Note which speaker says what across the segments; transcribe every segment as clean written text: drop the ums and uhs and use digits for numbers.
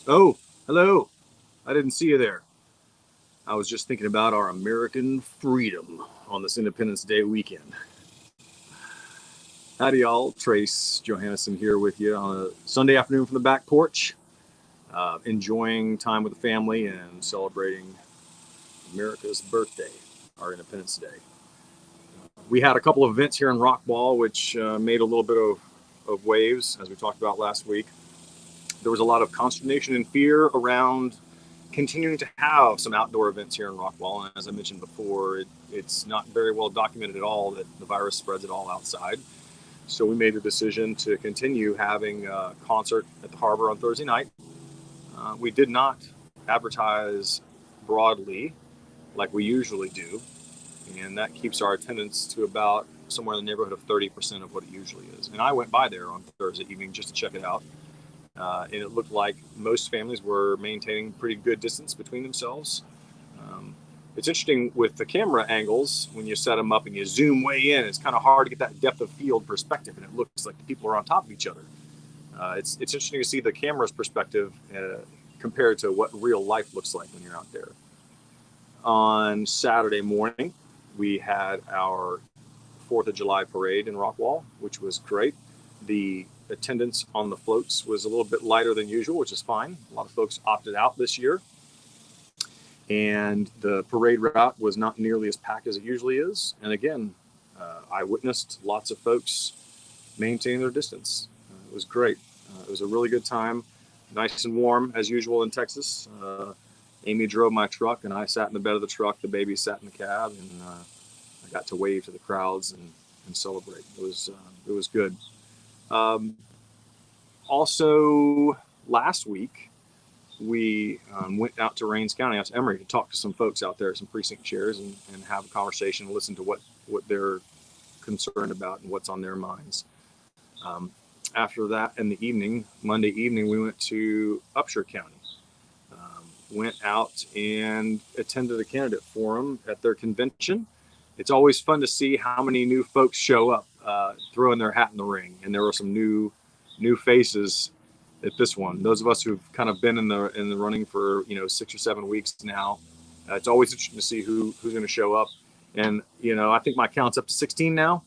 Speaker 1: Oh, hello. I didn't see you there. I was just thinking about our American freedom on this Independence Day weekend. Howdy, y'all. Trace Johannesson here with you on a Sunday afternoon from the back porch, enjoying time with the family and celebrating America's birthday, our Independence Day. We had a couple of events here in Rockwall, which made a little bit of waves, as we talked about last week. There was a lot of consternation and fear around continuing to have some outdoor events here in Rockwall. And as I mentioned before, it's not very well documented at all that the virus spreads at all outside. So we made the decision to continue having a concert at the harbor on Thursday night. We did not advertise broadly like we usually do, and that keeps our attendance to about somewhere in the neighborhood of 30% of what it usually is. And I went by there on Thursday evening just to check it out. And it looked like most families were maintaining pretty good distance between themselves. Um, it's interesting with the camera angles when you set them up and you zoom way in. It's kind of hard to get that depth of field perspective, and it looks like the people are on top of each other. It's interesting to see the camera's perspective compared to what real life looks like when you're out there. On Saturday morning, we had our Fourth of July parade in Rockwall, which was great. The attendance on the floats was a little bit lighter than usual, which is fine. A lot of folks opted out this year. And the parade route was not nearly as packed as it usually is. And again, I witnessed lots of folks maintaining their distance. It was great. It was a really good time, nice and warm as usual in Texas. Amy drove my truck, and I sat in the bed of the truck. The baby sat in the cab, and I got to wave to the crowds and celebrate. It was good. Um, Also, last week we went out to Rains County, out to Emory, to talk to some folks out there, some precinct chairs, and have a conversation, and listen to what they're concerned about and what's on their minds. Um, After that, in the evening, Monday evening, we went to Upshur County. Went out and attended a candidate forum at their convention. It's always fun to see how many new folks show up, throwing their hat in the ring, and there were some new faces at this one. Those of us who've kind of been in the running for 6 or 7 weeks now, it's always interesting to see who's going to show up. And I think my count's up to 16 now,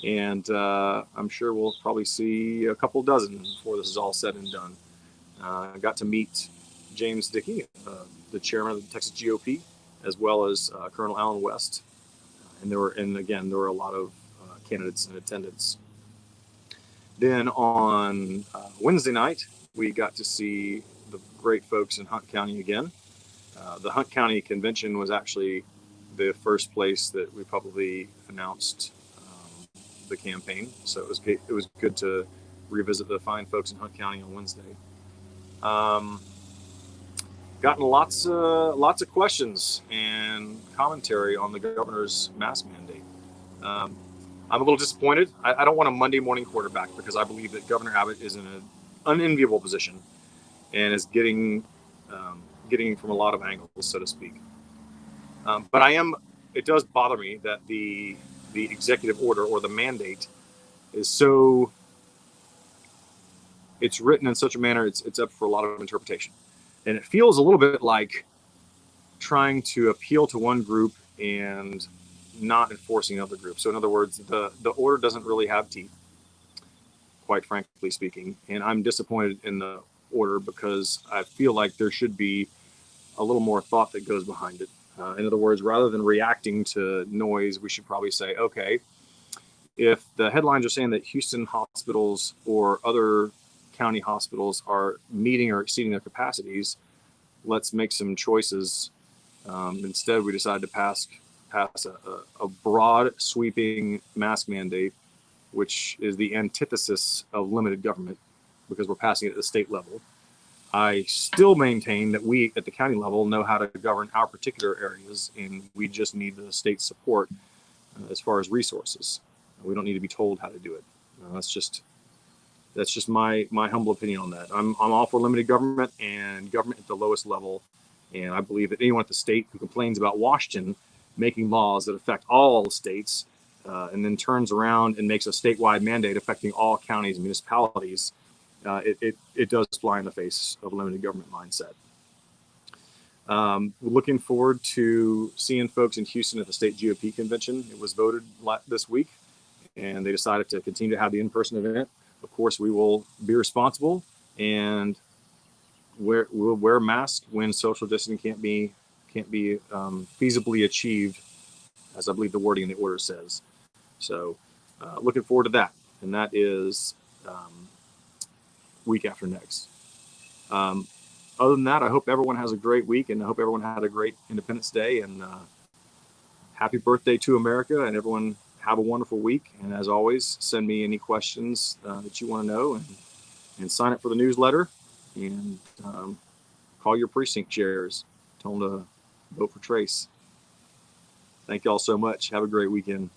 Speaker 1: and I'm sure we'll probably see a couple dozen before this is all said and done. I got to meet James Dickey, the chairman of the Texas GOP, as well as Colonel Allen West, and there were a lot of candidates in attendance. Then on Wednesday night, we got to see the great folks in Hunt County again. The Hunt County convention was actually the first place that we probably announced the campaign, so it was good to revisit the fine folks in Hunt County on Wednesday. Um, Gotten lots of questions and commentary on the governor's mask mandate. Um, I'm a little disappointed. I don't want a Monday morning quarterback because I believe that Governor Abbott is in an unenviable position and is getting from a lot of angles, so to speak. But it does bother me that the executive order or the mandate is it's written in such a manner it's up for a lot of interpretation, and it feels a little bit like trying to appeal to one group and not enforcing other groups. So in other words, the order doesn't really have teeth, quite frankly speaking. And I'm disappointed in the order because I feel like there should be a little more thought that goes behind it. In other words, rather than reacting to noise, we should probably say, okay, if the headlines are saying that Houston hospitals or other county hospitals are meeting or exceeding their capacities, let's make some choices. Instead, we decided to pass a broad, sweeping mask mandate, which is the antithesis of limited government because we're passing it at the state level. I still maintain that we at the county level know how to govern our particular areas, and we just need the state support as far as resources. We don't need to be told how to do it. That's just my humble opinion on that. I'm all for limited government and government at the lowest level. And I believe that anyone at the state who complains about Washington making laws that affect all states and then turns around and makes a statewide mandate affecting all counties and municipalities it does fly in the face of a limited government mindset. We're looking forward to seeing folks in Houston at the state GOP convention. It was voted this week, and they decided to continue to have the in-person event. Of course, we will be responsible and we'll wear masks when social distancing can't be feasibly achieved, as I believe the wording in the order says. So, looking forward to that, and that is week after next. Other than that, I hope everyone has a great week, and I hope everyone had a great Independence Day, and happy birthday to America, and everyone have a wonderful week. And as always, send me any questions that you want to know, and sign up for the newsletter, and call your precinct chairs. Tell them to vote for Trace. Thank you all so much. Have a great weekend.